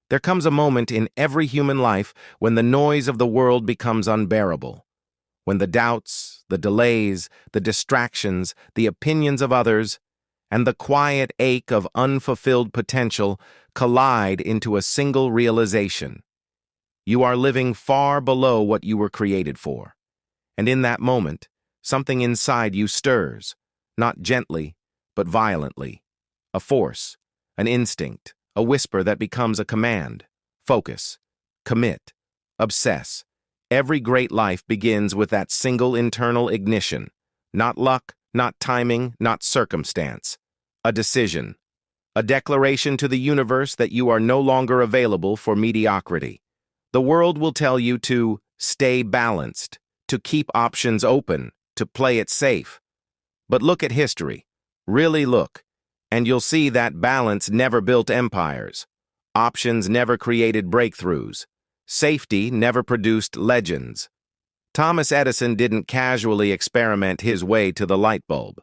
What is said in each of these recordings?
There comes a moment in every human life when the noise of the world becomes unbearable, when the doubts, the delays, the distractions, the opinions of others, and the quiet ache of unfulfilled potential collide into a single realization. You are living far below what you were created for. And in that moment, something inside you stirs, not gently, but violently. A force, an instinct, a whisper that becomes a command. Focus, commit, obsess. Every great life begins with that single internal ignition. Not luck, not timing, not circumstance. A decision. A declaration to the universe that you are no longer available for mediocrity. The world will tell you to stay balanced, to keep options open, to play it safe. But look at history. Really look. And you'll see that balance never built empires. Options never created breakthroughs. Safety never produced legends. Thomas Edison didn't casually experiment his way to the light bulb.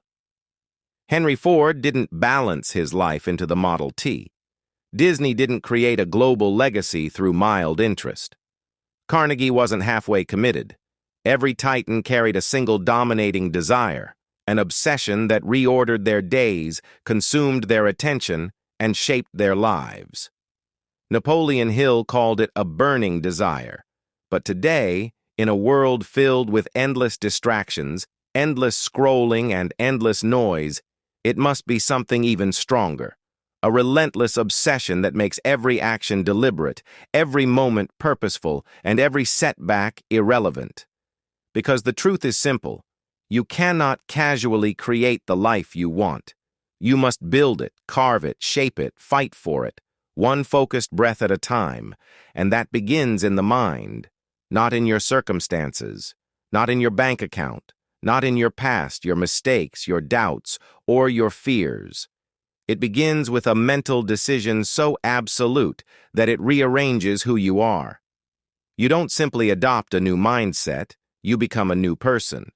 Henry Ford didn't balance his life into the Model T. Disney didn't create a global legacy through mild interest. Carnegie wasn't halfway committed. Every titan carried a single dominating desire, an obsession that reordered their days, consumed their attention, and shaped their lives. Napoleon Hill called it a burning desire. But today, in a world filled with endless distractions, endless scrolling, and endless noise, it must be something even stronger. A relentless obsession that makes every action deliberate, every moment purposeful, and every setback irrelevant. Because the truth is simple. You cannot casually create the life you want. You must build it, carve it, shape it, fight for it, one focused breath at a time, and that begins in the mind, not in your circumstances, not in your bank account, not in your past, your mistakes, your doubts, or your fears. It begins with a mental decision so absolute that it rearranges who you are. You don't simply adopt a new mindset, you become a new person.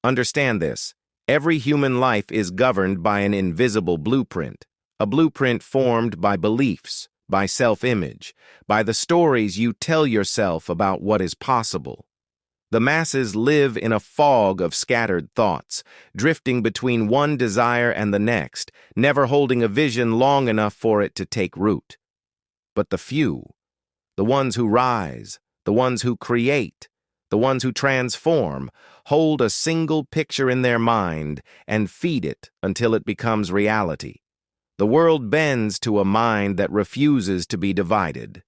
Understand this. Every human life is governed by an invisible blueprint, a blueprint formed by beliefs, by self-image, by the stories you tell yourself about what is possible. The masses live in a fog of scattered thoughts, drifting between one desire and the next, never holding a vision long enough for it to take root. But the few, the ones who rise, the ones who create, the ones who transform, hold a single picture in their mind and feed it until it becomes reality. The world bends to a mind that refuses to be divided.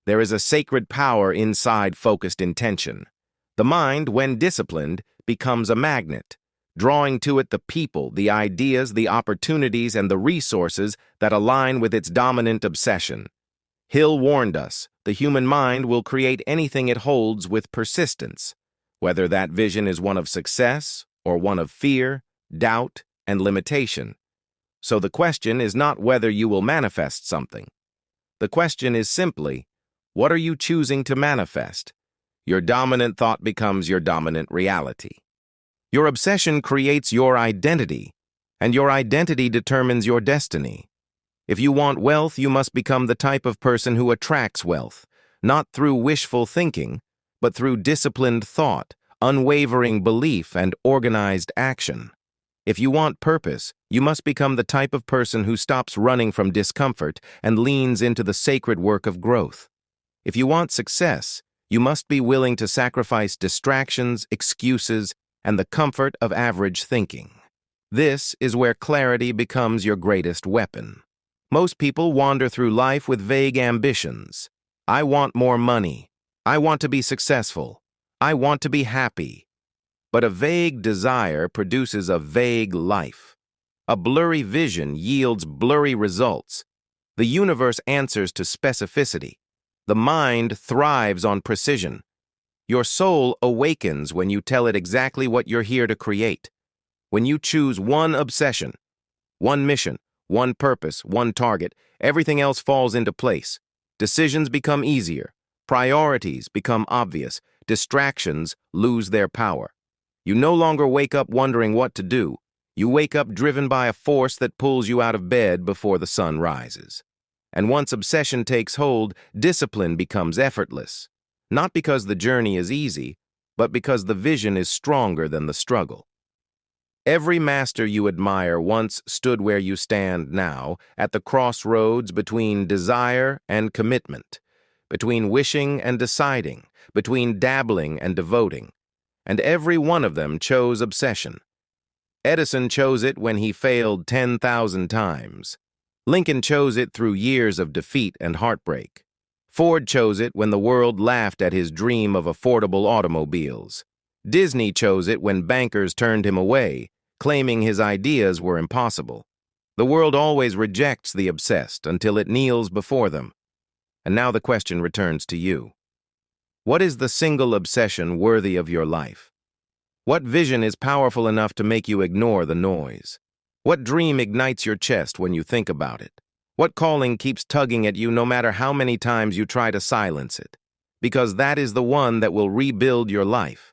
There is a sacred power inside focused intention. The mind, when disciplined, becomes a magnet, drawing to it the people, the ideas, the opportunities, and the resources that align with its dominant obsession. Hill warned us, the human mind will create anything it holds with persistence, whether that vision is one of success or one of fear, doubt, and limitation. So the question is not whether you will manifest something. The question is simply, what are you choosing to manifest? Your dominant thought becomes your dominant reality. Your obsession creates your identity, and your identity determines your destiny. If you want wealth, you must become the type of person who attracts wealth, not through wishful thinking, but through disciplined thought, unwavering belief, and organized action. If you want purpose, you must become the type of person who stops running from discomfort and leans into the sacred work of growth. If you want success, you must be willing to sacrifice distractions, excuses, and the comfort of average thinking. This is where clarity becomes your greatest weapon. Most people wander through life with vague ambitions. I want more money. I want to be successful. I want to be happy. But a vague desire produces a vague life. A blurry vision yields blurry results. The universe answers to specificity. The mind thrives on precision. Your soul awakens when you tell it exactly what you're here to create. When you choose one obsession, one mission, one purpose, one target, everything else falls into place. Decisions become easier. Priorities become obvious. Distractions lose their power. You no longer wake up wondering what to do. You wake up driven by a force that pulls you out of bed before the sun rises. And once obsession takes hold, discipline becomes effortless. Not because the journey is easy, but because the vision is stronger than the struggle. Every master you admire once stood where you stand now, at the crossroads between desire and commitment, between wishing and deciding, between dabbling and devoting. And every one of them chose obsession. Edison chose it when he failed 10,000 times. Lincoln chose it through years of defeat and heartbreak. Ford chose it when the world laughed at his dream of affordable automobiles. Disney chose it when bankers turned him away, claiming his ideas were impossible. The world always rejects the obsessed until it kneels before them. And now the question returns to you. What is the single obsession worthy of your life? What vision is powerful enough to make you ignore the noise? What dream ignites your chest when you think about it? What calling keeps tugging at you no matter how many times you try to silence it? Because that is the one that will rebuild your life.